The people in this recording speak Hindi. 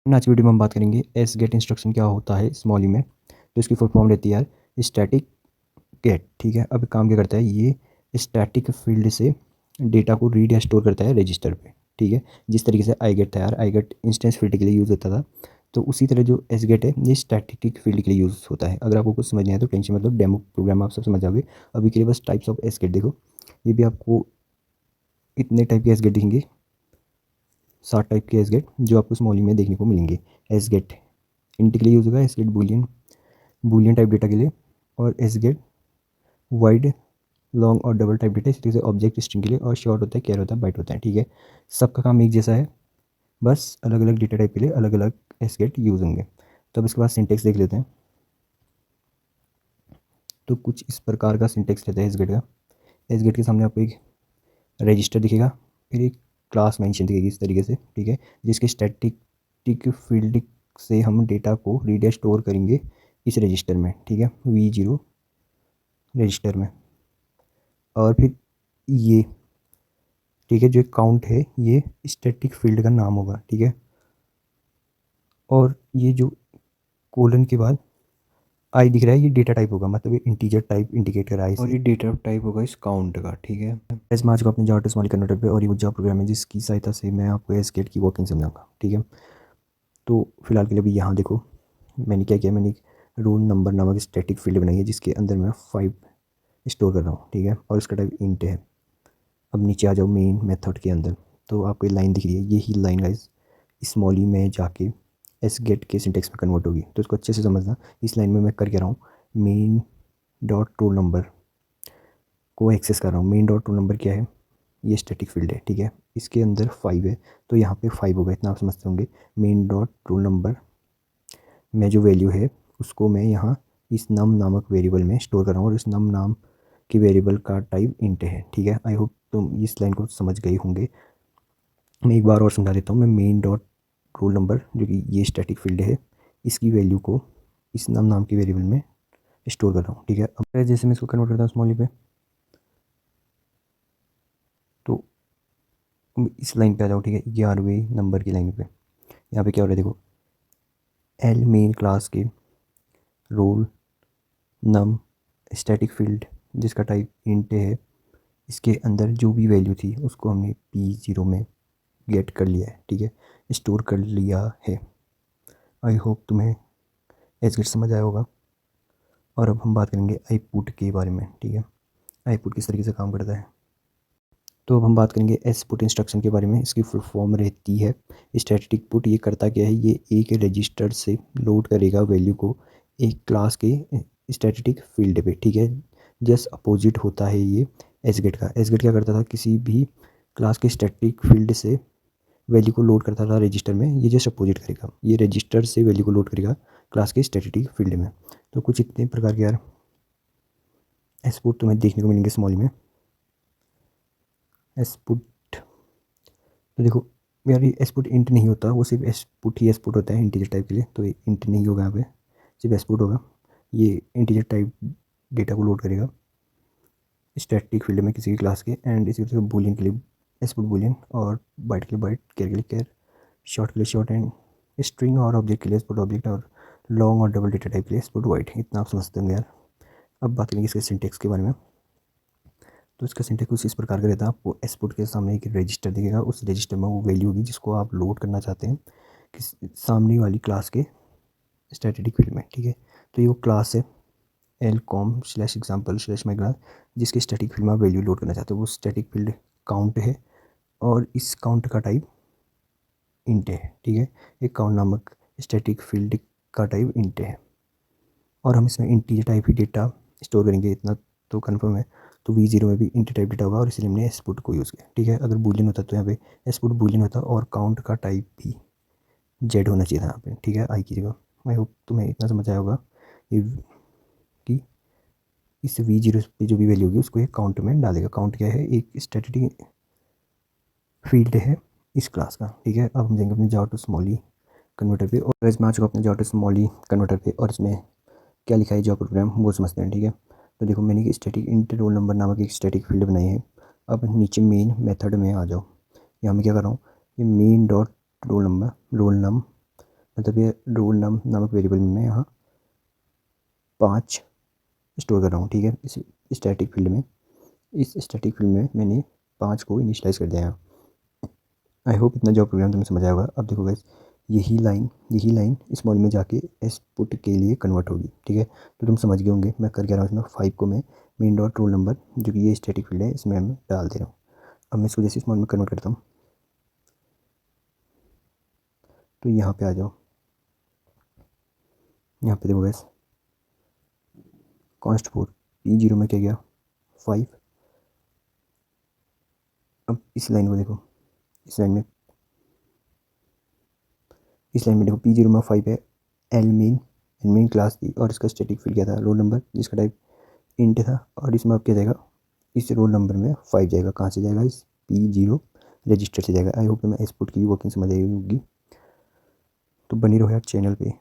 आज की वीडियो में हम बात करेंगे एस गेट इंस्ट्रक्शन क्या होता है स्मॉल ई में। तो इसकी फुल फॉर्म रहती है यार स्टैटिक गेट। ठीक है, अब काम क्या करता है ये स्टैटिक फील्ड से डेटा को रीड या स्टोर करता है रजिस्टर पे। ठीक है, जिस तरीके से आई गेट था यार, आई गेट इंस्टेंस फील्ड के लिए यूज़ होता था, तो उसी तरह जो एस गेट है ये स्टैटिक फील्ड के लिए यूज़ होता है। अगर आपको कुछ समझ नहीं आया तो टेंशन मतलब डेमो प्रोग्राम आप सब समझ जाओगे। अभी के लिए बस टाइप्स ऑफ एस गेट देखो, ये भी आपको इतने टाइप के एस गेट दिखेंगे, 7 टाइप के एस गेट जो आपको स्मॉल ई में देखने को मिलेंगे। एस गेट इंट के लिए यूज़ होगा, as get boolean boolean type data के लिए, और एस गेट वाइड लॉन्ग और डबल टाइप डेटा, इसी तरह से ऑब्जेक्ट स्ट्रिंग के लिए, और शॉर्ट होता है, कैर होता है, बाइट होता है। ठीक है, सबका काम एक जैसा है, बस अलग अलग डेटा टाइप के लिए अलग अलग एस गेट यूज़ होंगे। तो अब इसके बाद सिंटेक्स देख लेते हैं। तो कुछ इस प्रकार का सिंटेक्स रहता है एस गेट का। एस गेट के सामने आपको एक रजिस्टर दिखेगा, फिर एक क्लास मेंशन दिखेगी इस तरीके से। ठीक है, जिसके स्टैटिक फील्ड से हम डेटा को रीड या स्टोर करेंगे इस रजिस्टर में। ठीक है, V0 रजिस्टर में। और फिर ये, ठीक है, जो काउंट है ये स्टैटिक फील्ड का नाम होगा। ठीक है, और ये जो कोलन के बाद आई दिख रहा है ये डेटा टाइप होगा, मतलब ये इंटीजर टाइप इंडिकेट कर रहा है इसे, और ये डेटा टाइप होगा इस काउंट का। ठीक है, एस मार्च को अपने जावा टू स्मॉल कन्वर्टर पे, और ये वो जावा प्रोग्राम है जिसकी सहायता से मैं आपको एस गेट की वर्किंग समझाऊंगा। ठीक है, तो फिलहाल के लिए अभी यहाँ देखो मैंने क्या किया, मैंने एक रोल नंबर नामक स्टैटिक फील्ड बनाई है जिसके अंदर मैं 5 स्टोर कर रहा हूँ। ठीक है, और इसका टाइप इंट है। अब नीचे आ जाओ मेन मेथड के अंदर, तो आपको ये लाइन दिख रही है, यही लाइन गाइस स्मॉल ई में जाके एस गेट के सिंटेक्स में कन्वर्ट होगी। तो इसको अच्छे से समझना, इस लाइन में मैं कर क्या रहा हूँ, मेन डॉट रोल नंबर को एक्सेस कर रहा हूँ। मेन डॉट रोल नंबर क्या है, ये स्टैटिक फील्ड है। ठीक है, इसके अंदर 5 है, तो यहाँ पे 5 होगा, इतना आप समझते होंगे। मेन डॉट रोल नंबर में जो वैल्यू है उसको मैं यहाँ इस नम नामक वेरिएबल में स्टोर कर रहा हूँ, और इस नम नाम की वेरिएबल का टाइप इंट है। ठीक है, आई होप तुम इस लाइन को समझ गए होंगे। मैं एक बार और समझा देता हूँ। मैं मेन डॉट रोल नंबर जो कि ये स्टैटिक फील्ड है, इसकी वैल्यू को इस नम नाम की वेरिएबल में स्टोर कर रहा हूँ। ठीक है, अब जैसे मैं इसको कन्वर्ट करता हूँ स्मॉली पे, तो इस लाइन पे आ जाओ। ठीक है, 11वें नंबर की लाइन पे यहाँ पे क्या हो रहा है देखो, एल मेन क्लास के रोल नम स्टैटिक फील्ड जिसका टाइप इंट है, इसके अंदर जो भी वैल्यू थी उसको हमने P0 में गेट कर लिया है। ठीक है, स्टोर कर लिया है। आई होप तुम्हें एस गेट समझ आया होगा। और अब हम बात करेंगे आई पुट के बारे में। ठीक है, आई पुट किस तरीके से काम करता है। तो अब हम बात करेंगे एस पुट इंस्ट्रक्शन के बारे में। इसकी फुल फॉर्म रहती है स्टैटिक पुट। ये करता क्या है, ये एक रजिस्टर से लोड करेगा वैल्यू को एक क्लास के स्टैटिक फील्ड पे। ठीक है, जस्ट अपोजिट होता है ये एस गेट का। एस गेट क्या करता था, किसी भी क्लास के स्टैटिक फील्ड से वैल्यू को लोड करता था रजिस्टर में, ये जस्ट अपोजिट करेगा, ये रजिस्टर से वैल्यू को लोड करेगा क्लास के स्टैटिक फील्ड में। तो कुछ इतने प्रकार के यार एस पुट तुम्हें देखने को मिलेंगे स्मॉल में। एस पुट, तो देखो यार ये एस पुट इंट नहीं होता, वो सिर्फ एस पुट ही एस पुट होता है इंटीजर टाइप के लिए, तो ये इंट नहीं होगा यहाँ पे, सिर्फ एस पुट होगा। ये इंटीजर टाइप डेटा को लोड करेगा स्टैटिक फील्ड में किसी भी क्लास के, एंड इसी तरह बूलियन के लिए एस पुट बूलियन, और बाइट के लिए बाइट, कैर के लिए कैर, शॉर्ट के लिए शॉर्ट, एंड स्ट्रिंग और ऑब्जेक्ट के लिए एस पुट ऑब्जेक्ट, और लॉन्ग और डबल डेटा टाइप के लिए एस पुट वाइट। इतना आप समझते होंगे यार। अब बात करेंगे इसके सिंटेक्स के बारे में। तो इसका सिंटेक्स कुछ इस प्रकार का रहता है, आपको एसपुट के सामने एक रजिस्टर दिखेगा, उस रजिस्टर में वो वैल्यू होगी जिसको आप लोड करना चाहते हैं किस सामने वाली क्लास के स्टैटिक फील्ड में। ठीक है, तो ये वो क्लास है L com slash example slash my class, जिसके स्टैटिक फील्ड में आप वैल्यू लोड करना चाहते हो। वो स्टैटिक फील्ड काउंट है, और इस काउंट का टाइप इंट है। ठीक है, एक काउंट नामक स्टैटिक फील्ड का टाइप इंट है, और हम इसमें इंटीजर टाइप ही डेटा स्टोर करेंगे, इतना तो कन्फर्म है। तो V0 में भी इंट टाइप डेटा होगा, और इसलिए हमने एसपुट को यूज़ किया। ठीक है, अगर बूलियन होता तो यहाँ पे एसपुट बूलियन होता, और काउंट का टाइप भी जेड होना चाहिए था यहाँ पे। ठीक है, आई की जगह। आई होप तुम्हें इतना समझ आया होगा ये कि इस V0 पे जो भी वैल्यू होगी उसको एक काउंट में डालेगा। काउंट क्या है, एक स्टैटिक फील्ड है इस क्लास का। ठीक है, अब हम जाएंगे अपने जावा टू स्मॉल ई कन्वर्टर पे, और इसमें आ चुका अपने जावा टू स्मॉल ई कन्वर्टर पे, और इसमें क्या लिखा है जॉब प्रोग्राम वो समझते हैं। ठीक है, तो देखो मैंने स्टैटिक इंट रोल नंबर नामक एक स्टैटिक फील्ड बनाई है। अब नीचे मेन मेथड में आ जाओ, यहाँ मैं क्या कर रहा हूँ, ये main dot roll number roll नम मतलब ये रोल नामक वेरिएबल में मैं यहाँ 5 स्टोर कर रहा हूँ, ठीक है। इस स्टैटिक फील्ड में, इस स्टैटिक फील्ड में मैंने 5 को इनिशियलाइज़ कर दिया है। आई होप इतना जो प्रोग्राम तुम्हें समझ आया होगा। अब देखो गाइस, यही लाइन इस मॉड्यूल में जाके एस पुट के लिए कन्वर्ट होगी, ठीक है। तो तुम समझ गए होंगे मैं कर क्या रहा हूँ इसमें। 5 को मैं मेन डॉट रोल नंबर, जो कि ये स्टैटिक फील्ड है, इसमें मैं डाल दे रहा हूँ। अब मैं इसको जैसे इस मॉड्यूल में कन्वर्ट करता हूँ, तो यहाँ पे आ जाओ। यहाँ पे देखो गाइस, कॉन्स्ट 4 P0 में क्या गया 5। अब इस लाइन को देखो, इस लाइन में देखो P0 में 5 है। एल मेन क्लास थी और इसका स्टैटिक फील्ड क्या था, रोल नंबर, जिसका टाइप इंट था। और इसमें अब क्या जाएगा, इस रोल नंबर में 5 जाएगा। कहाँ से जाएगा, इस P0 रजिस्टर से जाएगा। आई होप तुम्हें इस पुट की भी वर्किंग समझ आई होगी। तो बनी रहो यार चैनल पे।